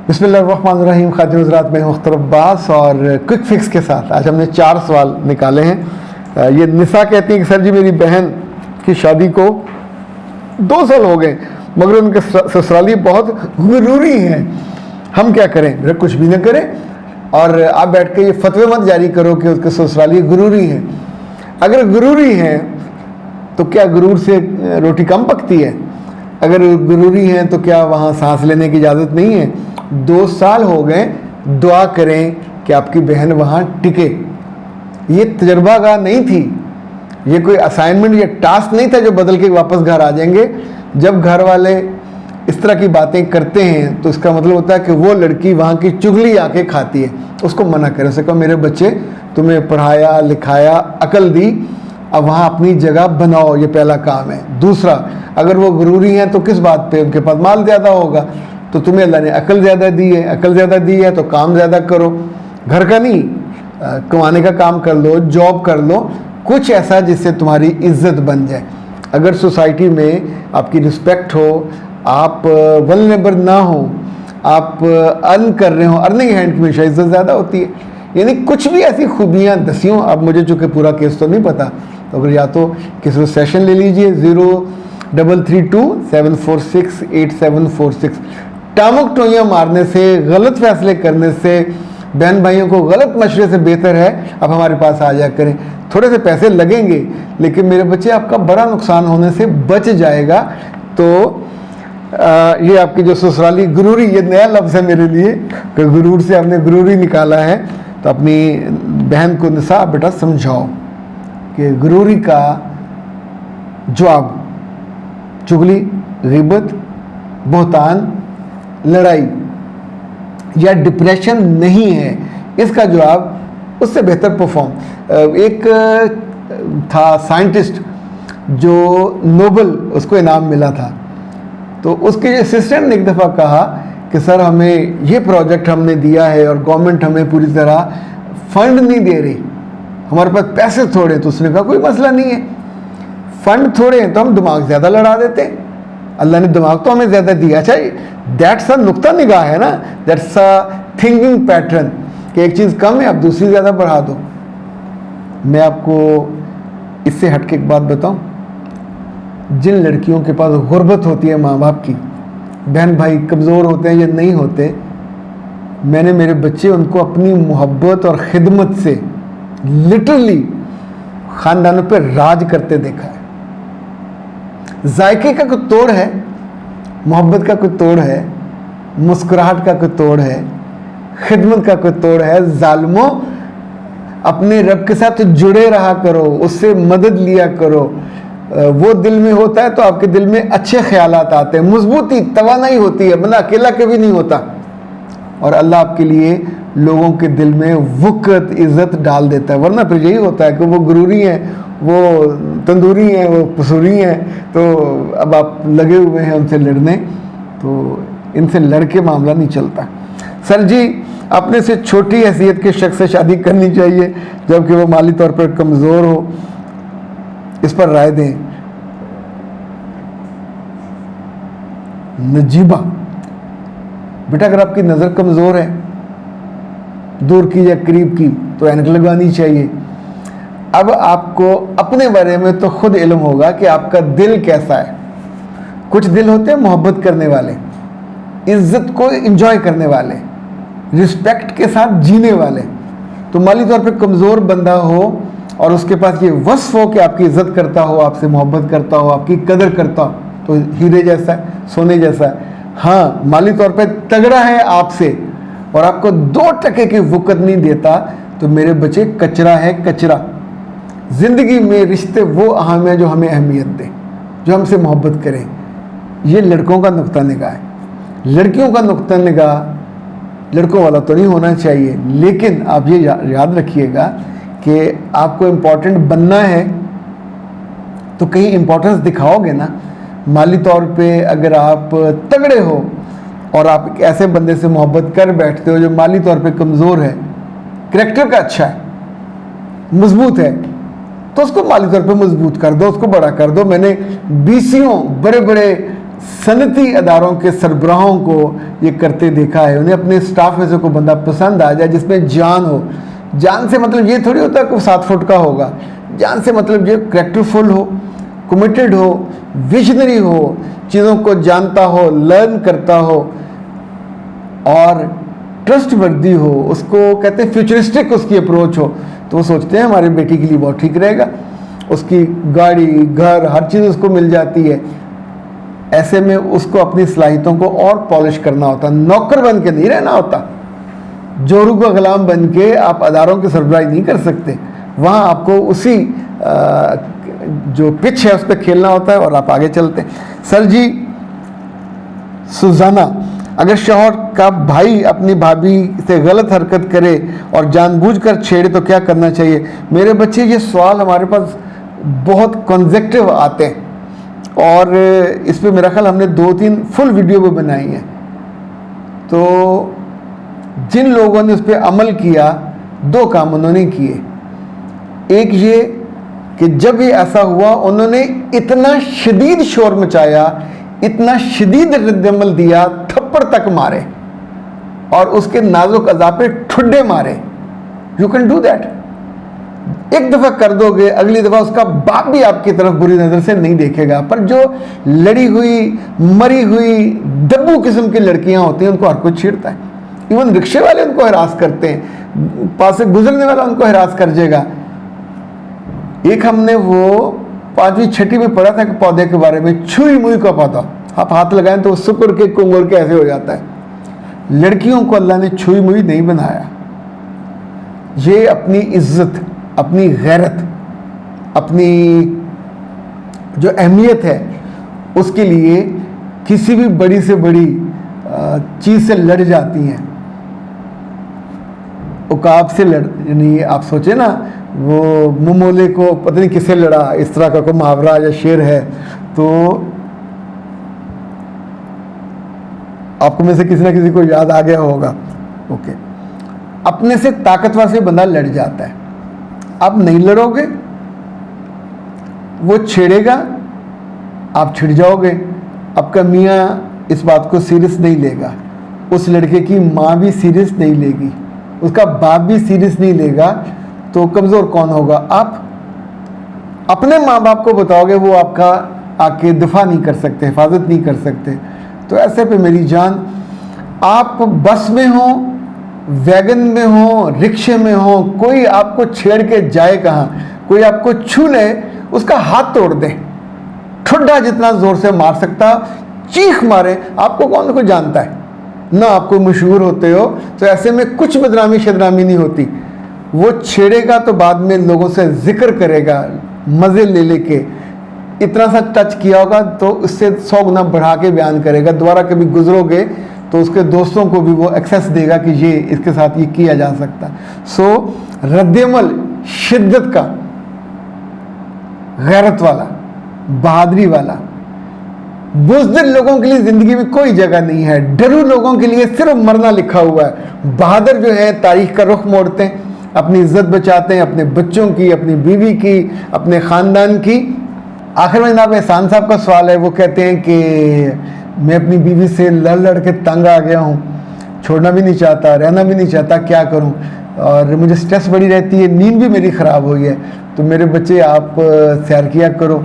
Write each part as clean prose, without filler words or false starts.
बिस्मिल्लाहिर्रहमानिर्रहीम। खातिन हज़रात, मैं मुख्तर अब्बास और क्विक फिक्स के साथ आज हमने 4 सवाल निकाले हैं। ये निसा कहती हैं कि सर जी, मेरी बहन की शादी को 2 साल हो गए मगर उनके ससुराली बहुत गुरूरी हैं, हम क्या करें? मेरा कुछ भी ना करें और आप बैठ के ये फतवे मत जारी करो कि उसके ससुराली गुरूरी हैं। अगर गुरूरी हैं तो क्या गुरूर से रोटी कम पकती है? अगर गुरूरी हैं तो क्या वहाँ सांस लेने की इजाज़त नहीं है? 2 साल हो गए, दुआ करें कि आपकी बहन वहाँ टिके। ये तजर्बागार नहीं थी, ये कोई असाइनमेंट या टास्क नहीं था जो बदल के वापस घर आ जाएंगे। जब घर वाले इस तरह की बातें करते हैं तो इसका मतलब होता है कि वो लड़की वहाँ की चुगली आके खाती है। उसको मना करें, उसे कहो मेरे बच्चे तुम्हें पढ़ाया लिखाया, अकल दी, अब वहाँ अपनी जगह बनाओ, ये पहला काम है। दूसरा, अगर वो गुरूरी हैं तो किस बात पे? उनके पास माल ज़्यादा होगा, तो तुम्हें अल्लाह ने अकल ज़्यादा दी है, अकल ज़्यादा दी है तो काम ज़्यादा करो। घर का नहीं, कमाने का काम कर लो, जॉब कर लो, कुछ ऐसा जिससे तुम्हारी इज्जत बन जाए। अगर सोसाइटी में आपकी रिस्पेक्ट हो, आप वल्नरेबल ना हो, आप अर्न कर रहे हो, अर्निंग हैंड की हमेशा इज्जत ज़्यादा होती है। यानी कुछ भी ऐसी खूबियाँ दसियों, अब मुझे चूँकि पूरा केस तो नहीं पता, तो अगर या तो किसी को सेशन ले लीजिए 0332-746-8746। टामुक टोइयाँ मारने से, गलत फैसले करने से, बहन भाइयों को गलत मशवरे से बेहतर है अब हमारे पास आ जा करें। थोड़े से पैसे लगेंगे लेकिन मेरे बच्चे आपका बड़ा नुकसान होने से बच जाएगा। तो ये आपकी जो ससुराली गुरूरी, ये नया लफ्ज़ है मेरे लिए कि गुरूर से हमने गुरूरी निकाला है। तो अपनी बहन को निसा बेटा समझाओ कि गुरूरी का जवाब चुगली, ग़ीबत, बहतान, लड़ाई या डिप्रेशन नहीं है। इसका जवाब उससे बेहतर परफॉर्म। एक था साइंटिस्ट जो नोबल उसको इनाम मिला था, तो उसके असिस्टेंट ने एक दफ़ा कहा कि सर हमें ये प्रोजेक्ट हमने दिया है और गवर्नमेंट हमें पूरी तरह फंड नहीं दे रही, हमारे पास पैसे थोड़े। तो उसने कहा कोई मसला नहीं है, फंड थोड़े हैं तो हम दिमाग ज़्यादा लड़ा देते हैं, अल्लाह ने दिमाग तो हमें ज़्यादा दिया। अच्छा, दैट्स अ नुक्ता निगाह है ना, दैट्स अ थिंकिंग पैटर्न कि एक चीज़ कम है आप दूसरी ज़्यादा बढ़ा दो। मैं आपको इससे हट के एक बात बताऊं, जिन लड़कियों के पास गुर्बत होती है माँ बाप की, बहन भाई कमज़ोर होते हैं या नहीं होते, मैंने मेरे बच्चे उनको अपनी मोहब्बत और ख़िदमत से लिटरली ख़ानदानों पर राज करते देखा है। जायके का कोई तोड़ है, मोहब्बत का कोई तोड़ है, मुस्कुराहट का कोई तोड़ है, खिदमत का कोई तोड़ है। जालिमों, अपने रब के साथ जुड़े रहा करो, उससे मदद लिया करो। वो दिल में होता है तो आपके दिल में अच्छे ख्यालात आते हैं, मजबूती तवानाई होती है, बंदा अकेला कभी नहीं होता। और अल्लाह आपके लिए लोगों के दिल में वक़्त इज़्ज़त डाल देता है। वरना फिर यही होता है कि वो गुरूरी हैं, वो तंदूरी हैं, वो पसूरी हैं, तो अब आप लगे हुए हैं उनसे लड़ने, तो इनसे लड़ के मामला नहीं चलता। सर जी, अपने से छोटी हैसियत के शख्स से शादी करनी चाहिए जबकि वो माली तौर पर कमज़ोर हो, इस पर राय दें। नजीबा बेटा, अगर आपकी नज़र कमज़ोर है, दूर की या करीब की, तो ऐनक लगवानी चाहिए। अब आपको अपने बारे में तो खुद इल्म होगा कि आपका दिल कैसा है। कुछ दिल होते हैं मोहब्बत करने वाले, इज्जत को एंजॉय करने वाले, रिस्पेक्ट के साथ जीने वाले। तो माली तौर पे कमज़ोर बंदा हो और उसके पास ये वस्फ हो कि आपकी इज्जत करता हो, आपसे मोहब्बत करता हो, आपकी कदर करता हो, तो हीरे जैसा है, सोने जैसा है। हाँ, माली तौर पे तगड़ा है आपसे और आपको 2 टके की वक़्त नहीं देता, तो मेरे बच्चे कचरा है, कचरा। ज़िंदगी में रिश्ते वो अहम है जो हमें अहमियत दें, जो हमसे मोहब्बत करें। ये लड़कों का नुक्ता निगाह है। लड़कियों का नुक्ता निगाह लड़कों वाला तो नहीं होना चाहिए, लेकिन आप ये याद रखिएगा कि आपको इम्पोर्टेंट बनना है तो कहीं इम्पोर्टेंस दिखाओगे ना। माली तौर पे अगर आप तगड़े हो और आप एक ऐसे बंदे से मोहब्बत कर बैठते हो जो माली तौर पे कमज़ोर है, करैक्टर का अच्छा है, मजबूत है, तो उसको माली तौर पे मजबूत कर दो, उसको बड़ा कर दो। मैंने 20 बड़े बड़े सनती अदारों के सरबराहों को ये करते देखा है। उन्हें अपने स्टाफ में से कोई बंदा पसंद आ जाए जिसमें जान हो। जान से मतलब ये थोड़ी होता है कि 7 फुट का होगा। जान से मतलब ये कैरेक्टरफुल हो, कमिटेड हो, विजनरी हो, चीज़ों को जानता हो, लर्न करता हो और ट्रस्टवर्दी हो। उसको कहते हैं फ्यूचरिस्टिक उसकी अप्रोच हो, तो वो सोचते हैं हमारी बेटी के लिए बहुत ठीक रहेगा। उसकी गाड़ी, घर, हर चीज़ उसको मिल जाती है। ऐसे में उसको अपनी सलाहियतों को और पॉलिश करना होता, नौकर बन के नहीं रहना होता। जोरू का गुलाम बन के आप अदारों की सरबराही नहीं कर सकते। वहाँ आपको उसी जो पिच है उस पर खेलना होता है और आप आगे चलते हैं। सर जी सुजाना, अगर शौहर का भाई अपनी भाभी से गलत हरकत करे और जानबूझकर छेड़े तो क्या करना चाहिए? मेरे बच्चे, ये सवाल हमारे पास बहुत कॉन्जेक्टिव आते हैं और इस पे मेरा ख्याल हमने 2-3 फुल वीडियो भी बनाई हैं। तो जिन लोगों ने उस पर अमल किया, 2 काम उन्होंने किए। एक ये कि जब ये ऐसा हुआ उन्होंने इतना शदीद शोर मचाया, इतना शदीद रद्दअमल दिया, थप्पड़ तक मारे और उसके नाजुक अज़ा पे ठुड्डे मारे। You can do that. एक दफ़ा कर दोगे, अगली दफ़ा उसका बाप भी आपकी तरफ बुरी नज़र से नहीं देखेगा। पर जो लड़ी हुई, मरी हुई दब्बू किस्म की लड़कियां होती हैं, उनको हर कोई छेड़ता है। इवन रिक्शे वाले उनको हरास करते हैं, पास से गुजरने वाला उनको हरास कर जाएगा। एक हमने वो 5वीं 6वीं में पढ़ा था कि पौधे के बारे में, छुई मुई का पौधा, आप हाथ लगाएं तो सुकुड़ के कुंगुर के ऐसे हो जाता है। लड़कियों को अल्लाह ने छुई मुई नहीं बनाया। ये अपनी इज्जत, अपनी गैरत, अपनी जो अहमियत है उसके लिए किसी भी बड़ी से बड़ी चीज़ से लड़ जाती हैं। उकाब से लड़, यानी आप सोचे ना, वो मुमोले को पता नहीं किससे लड़ा, इस तरह का कोई मुहावरा या शेर है। तो आपको में से किसी ना किसी को याद आ गया होगा। ओके, अपने से ताकतवर से बंदा लड़ जाता है। आप नहीं लड़ोगे, वो छेड़ेगा, आप छिड़ जाओगे। आपका मियाँ इस बात को सीरियस नहीं लेगा, उस लड़के की माँ भी सीरियस नहीं लेगी, उसका बाप भी सीरियस नहीं लेगा, तो कमज़ोर कौन होगा? आप अपने माँ बाप को बताओगे, वो आपका आके दिफा नहीं कर सकते, हिफाजत नहीं कर सकते। तो ऐसे पे मेरी जान, आप बस में हो, वैगन में हो, रिक्शे में हो, कोई आपको छेड़ के जाए कहाँ, कोई आपको छू ले, उसका हाथ तोड़ दे, ठुड्डा जितना ज़ोर से मार सकता, चीख मारे। आपको कौन को जानता है ना, आपको मशहूर होते हो, तो ऐसे में कुछ बदनामी शदनामी नहीं होती। वो छेड़ेगा तो बाद में लोगों से जिक्र करेगा, मज़े ले लेके, इतना सा टच किया होगा तो उससे 100 गुना बढ़ा के बयान करेगा। दोबारा कभी गुजरोगे तो उसके दोस्तों को भी वो एक्सेस देगा कि ये इसके साथ ये किया जा सकता। सो रद्दअमल शिद्दत का, गैरत वाला, बहादुरी वाला। बुज़दिल लोगों के लिए ज़िंदगी में कोई जगह नहीं है, डरू लोगों के लिए सिर्फ मरना लिखा हुआ है। बहादुर जो है तारीख का रुख मोड़ते हैं, अपनी इज्जत बचाते हैं, अपने बच्चों की, अपनी बीवी की, अपने ख़ानदान की। आखिर में जनाब एहसान साहब का सवाल है, वो कहते हैं कि मैं अपनी बीवी से लड़ लड़ के तंग आ गया हूँ, छोड़ना भी नहीं चाहता, रहना भी नहीं चाहता, क्या करूँ, और मुझे स्ट्रेस बड़ी रहती है, नींद भी मेरी ख़राब हुई है। तो मेरे बच्चे, आप सैर किया करो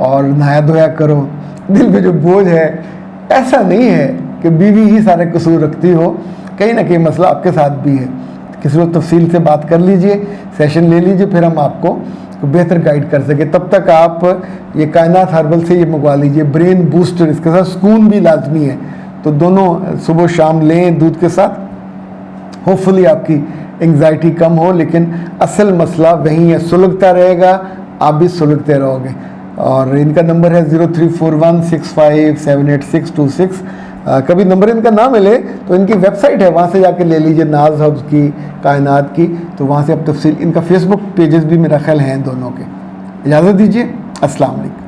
और नहाया धोया करो। दिल पे जो बोझ है, ऐसा नहीं है कि बीवी ही सारे कसूर रखती हो, कहीं ना कहीं मसला आपके साथ भी है। किसी को तफसील से बात कर लीजिए, सेशन ले लीजिए, फिर हम आपको बेहतर गाइड कर सके। तब तक आप ये कायनात हर्बल से ये मंगवा लीजिए, ब्रेन बूस्टर, इसके साथ सुकून भी लाजमी है। तो दोनों सुबह शाम लें दूध के साथ, होपफुली आपकी एंग्जाइटी कम हो। लेकिन असल मसला वही है, सुलगता रहेगा, आप भी सुलगते रहोगे। और इनका नंबर है 034165782626। कभी नंबर इनका ना मिले तो इनकी वेबसाइट है, वहाँ से जाके ले लीजिए, नाज हब्स की, कायनात की, तो वहाँ से आप तफसील, इनका फेसबुक पेजेस भी मेरा ख्याल हैं दोनों के। इजाज़त दीजिए, अस्सलाम वालेकुम।